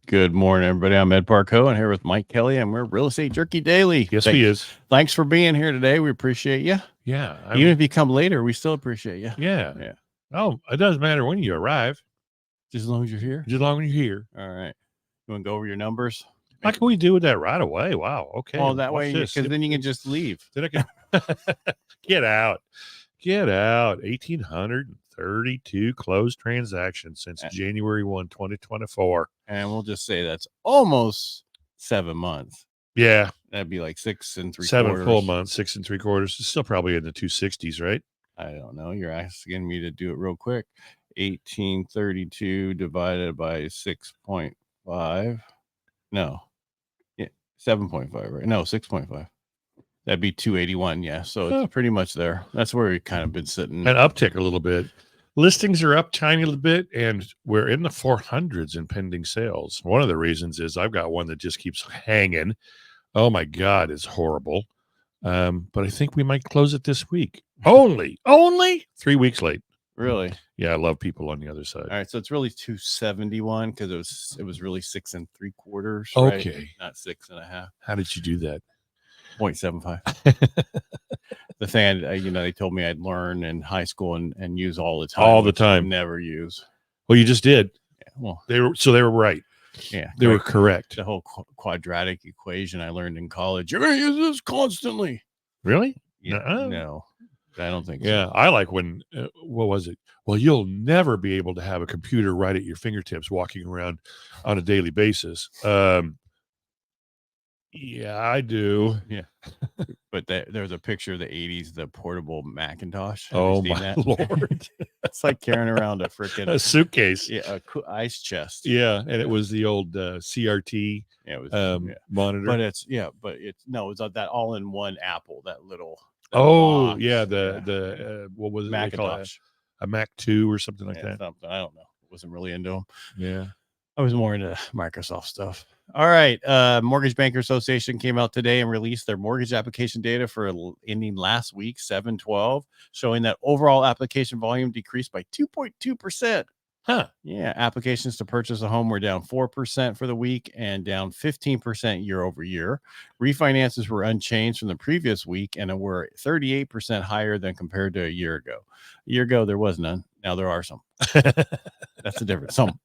Good morning, everybody. I'm Ed Parcaut, and here with Mike Kelly, and we're Real Estate Jerky Daily. Yes, he is. Thanks for being here today. We appreciate you. Yeah. Even if you come later, we still appreciate you. Yeah. Yeah. Oh, it doesn't matter when you arrive, Just as long as you're here. just as long as you're here. All right. You want to go over your numbers? How can we do that right away? Wow. Okay. Well, that way, because then you can just leave. Then I can get out. Get out. 1,832 closed transactions since January 1, 2024. And we'll just say that's almost 7 months. Yeah. That'd be like 6 3/4. 7 full months, 6 3/4. It's still probably in the 260s, right? I don't know. You're asking me to do it real quick. 1832 divided by 6.5. No. Yeah, 7.5, right? No, 6.5. That'd be 281. Yeah. So it's pretty much there. That's where we've kind of been sitting. An uptick a little bit. Listings are up tiny little bit, and we're in the 400s in pending sales. One of the reasons is I've got one that just keeps hanging. Oh my God, it's horrible. But I think we might close it this week. Only 3 weeks late. Really? Yeah, I love people on the other side. All right. So it's really 271 because it was really 6 3/4. Okay. Right? Not 6.5. How did you do that? 0.75. The thing, they told me I'd learn in high school and use all the time. All the time. Never use. Well, you just did. Yeah, well, they were right. Yeah, they were correct. The whole quadratic equation I learned in college. You're going to use this constantly. Really? Yeah, no, I don't think so. Yeah, I like when, what was it? Well, you'll never be able to have a computer right at your fingertips walking around on a daily basis. Yeah, I do. Yeah. But there's a picture of the 80s, the portable Macintosh. Oh, my Lord. It's like carrying around a freaking suitcase. Yeah, ice chest. Yeah, and it was the old CRT monitor. But it's that all-in-one Apple, that little. Box. Yeah, what was it? Macintosh. A Mac 2 or something like that. Something. I don't know. Wasn't really into them. Yeah. I was more into Microsoft stuff. All right. Mortgage Banker Association came out today and released their mortgage application data for ending last week, 7/12, showing that overall application volume decreased by 2.2%. Huh. Yeah. Applications to purchase a home were down 4% for the week and down 15% year over year. Refinances were unchanged from the previous week and were 38% higher than compared to a year ago. A year ago, there was none. Now there are some. That's the difference. Some.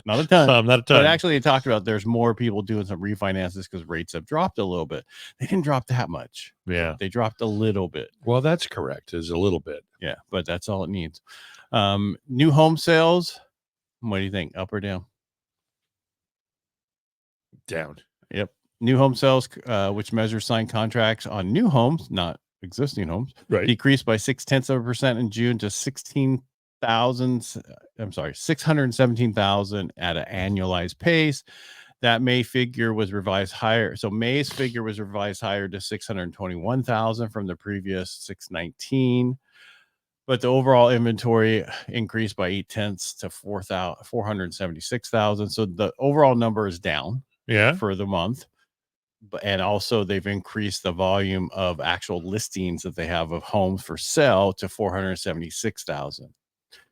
Not a ton. Not a ton. But actually, they talked about there's more people doing some refinances because rates have dropped a little bit. They didn't drop that much. Yeah. They dropped a little bit. Well, that's correct. Is a little bit. Yeah, but that's all it needs. New home sales. What do you think? Up or down? Down. Yep. New home sales, which measures signed contracts on new homes, not existing homes, right, decreased by 0.6% in June to 617,000 at an annualized pace. That May figure was revised higher. So May's figure was revised higher to 621,000 from the previous 619. But the overall inventory increased by 0.8 to 476,000. So the overall number is down for the month. And also they've increased the volume of actual listings that they have of homes for sale to 476,000.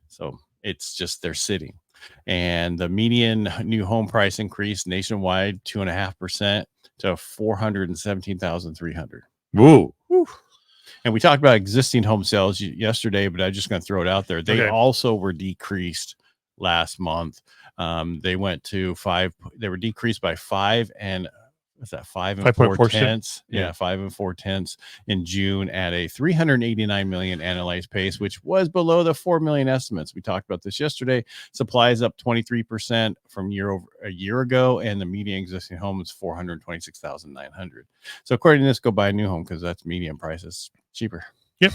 So it's just they're sitting. And the median new home price increased nationwide 2.5% to 417,300. Whoa. Woo. And we talked about existing home sales yesterday, but I'm just going to throw it out there. They also were decreased last month. They went to 5. They were decreased by 5 and 5 4/10. Yeah, 5 4/10 in June at a 389 million annualized pace, which was below the 4 million estimates. We talked about this yesterday. Supply is up 23% from a year ago, and the median existing home is 426,900. So according to this, go buy a new home because that's median prices cheaper. Yep.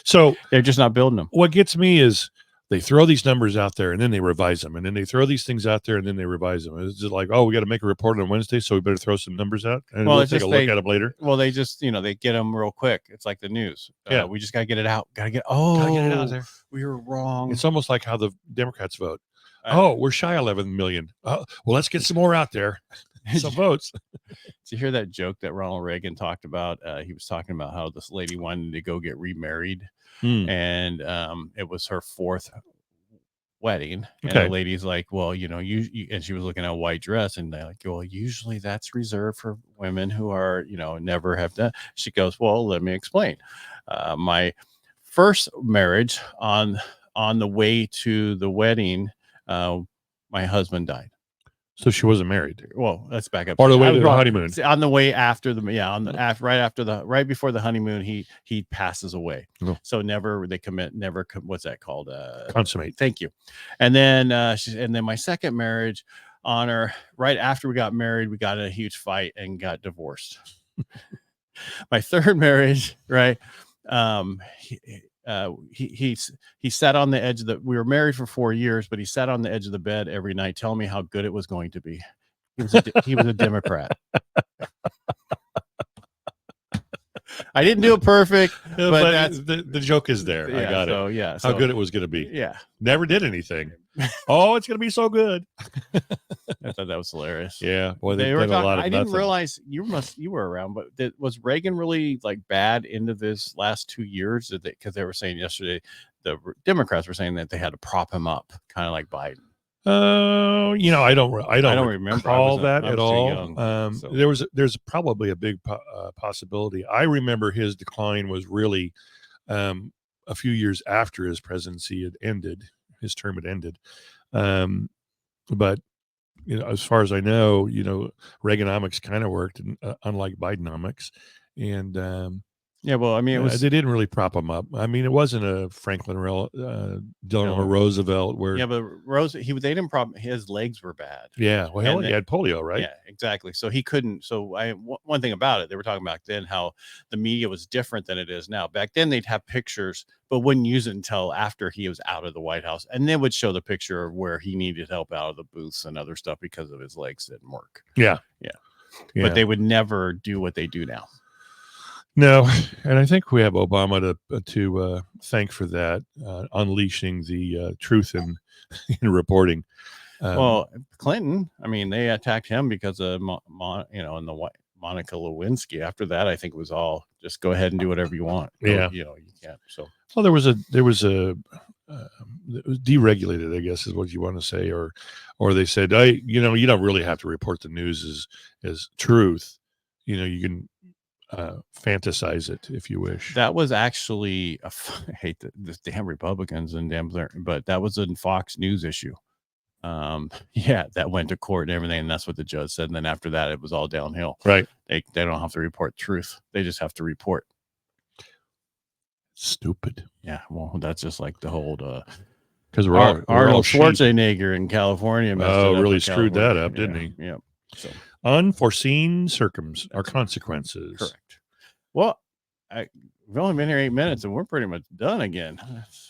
So they're just not building them. What gets me is they throw these numbers out there and then they revise them, and then they throw these things out there and then they revise them. It's just like, oh, we got to make a report on Wednesday, so we better throw some numbers out and we'll take a look at them later. Well, they just, they get them real quick. It's like the news. Yeah, we just got to get it out. Gotta get it out there. We were wrong. It's almost like how the Democrats vote. We're shy 11 million. Well, let's get some more out there. Some votes. Did you hear that joke that Ronald Reagan talked about? He was talking about how this lady wanted to go get remarried, and it was her fourth wedding. And Okay. the lady's like, well, you and she was looking at a white dress, and they're like, well, usually that's reserved for women who are, never have done. She goes, well, let me explain. My first marriage, on the way to the wedding, my husband died. So she wasn't married. Well, let's back up. Or the way to the honeymoon. On the way after right before the honeymoon, he passes away. Oh. So what's that called? Consummate. Thank you. And then my second marriage, right after we got married, we got in a huge fight and got divorced. My third marriage, right? He sat on the edge we were married for 4 years, but he sat on the edge of the bed every night telling me how good it was going to be. He was a Democrat. I didn't do it perfect, but the joke is there. Yeah, I got it. Yeah, how good it was going to be. Yeah, never did anything. Oh, it's going to be so good. I thought that was hilarious. Yeah, boy, they were talking, a lot of. I didn't realize you were around, but was Reagan really like bad into this last 2 years? Because they were saying yesterday, the Democrats were saying that they had to prop him up, kind of like Biden. I don't remember all that at all. There's probably a big possibility. I remember his decline was really a few years after his presidency had ended. His term had ended. But as far as I know, Reaganomics kind of worked, unlike Bidenomics. And yeah, well, I mean, they didn't really prop him up. I mean, it wasn't a Franklin Delano Roosevelt where. Yeah, but they didn't prop. His legs were bad. Yeah, well, he had polio, right? Yeah, exactly. So he couldn't. So one thing about it, they were talking back then how the media was different than it is now. Back then, they'd have pictures, but wouldn't use it until after he was out of the White House, and then would show the picture of where he needed help out of the booths and other stuff because of his legs didn't work. Yeah. But they would never do what they do now. No, and I think we have Obama to thank for that, unleashing the truth in reporting. Well, Clinton, I mean, they attacked him because of in the Monica Lewinsky. After that, I think it was all just go ahead and do whatever you want. Yeah, you can't. So well, there was it was deregulated, I guess is what you want to say, or they said, you don't really have to report the news as truth. You can fantasize it if you wish. That was actually I hate the damn Republicans and but that was a Fox News issue. That went to court and everything, and that's what the judge said. And then after that, it was all downhill. Right? They don't have to report truth; they just have to report. Stupid. Yeah, well, that's just like the whole because Arnold Schwarzenegger in California. Really screwed that up, didn't he? Yeah. So unforeseen consequences. Correct. Well, we've only been here 8 minutes, and we're pretty much done again.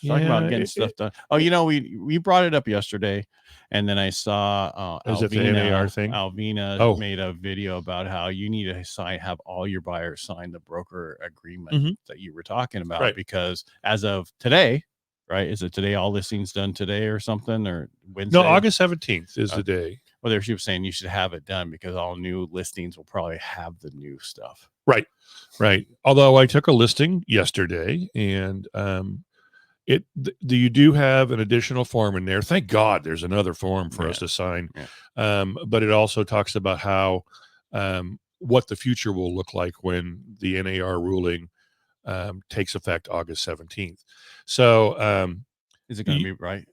Talking about getting stuff done. Oh, we brought it up yesterday, and then I saw is it the NAR thing? Alvina made a video about how you need to have all your buyers sign the broker agreement that you were talking about, right. Because as of today, right? Is it today? All listings done today or something, or Wednesday? No, August 17th is the day. Well, she was saying you should have it done because all new listings will probably have the new stuff. Right. Although I took a listing yesterday, and you do have an additional form in there. Thank God there's another form for us to sign. Yeah. But it also talks about how what the future will look like when the NAR ruling takes effect August 17th. So is it going to be right?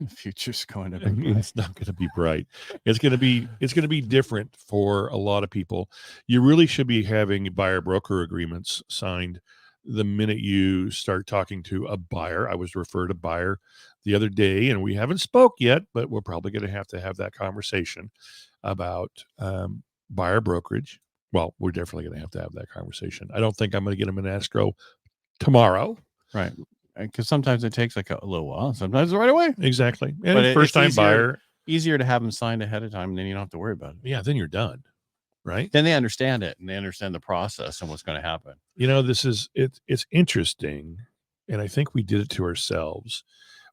The future's going to be it's not going to be bright. It's going to be different for a lot of people. You really should be having buyer broker agreements signed the minute you start talking to a buyer. I was referred a buyer the other day, and we haven't spoke yet, but we're probably going to have that conversation about buyer brokerage. Well, we're definitely going to have that conversation. I don't think I'm going to get them in escrow tomorrow. Right. Because sometimes it takes like a little while. Sometimes right away. Exactly. And first-time buyer. Easier to have them signed ahead of time, and then you don't have to worry about it. Yeah, then you're done. Right? Then they understand it, and they understand the process and what's going to happen. It's interesting, and I think we did it to ourselves.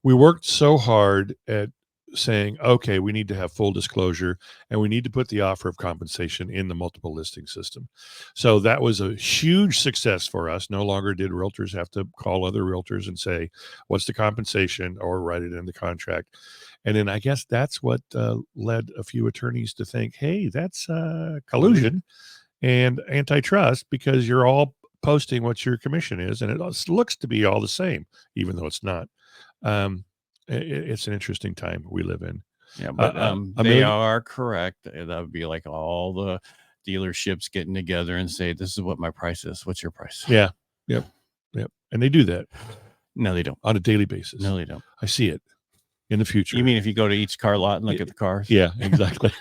We worked so hard at saying, okay, we need to have full disclosure and we need to put the offer of compensation in the multiple listing system. So that was a huge success for us. No longer did realtors have to call other realtors and say, what's the compensation, or write it in the contract. And then I guess that's what led a few attorneys to think, hey, that's collusion and antitrust, because you're all posting what your commission is, and it looks to be all the same, even though it's not. It's an interesting time we live in. Yeah, but they are correct. That would be like all the dealerships getting together and say, this is what my price is. What's your price? Yeah. Yep. And they do that. No, they don't. On a daily basis. No, they don't. I see it in the future. You mean if you go to each car lot and look at the cars? Yeah, exactly.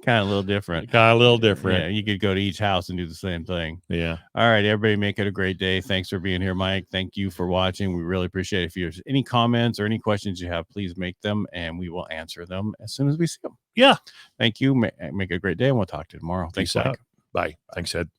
Kind of a little different. Yeah, you could go to each house and do the same thing. Yeah. All right, everybody, make it a great day. Thanks for being here, Mike. Thank you for watching. We really appreciate it. If there's any comments or any questions you have, please make them, and we will answer them as soon as we see them. Yeah. Thank you. Make it a great day, and we'll talk to you tomorrow. Thanks, Peace Mike. out. Bye. Thanks, Ed.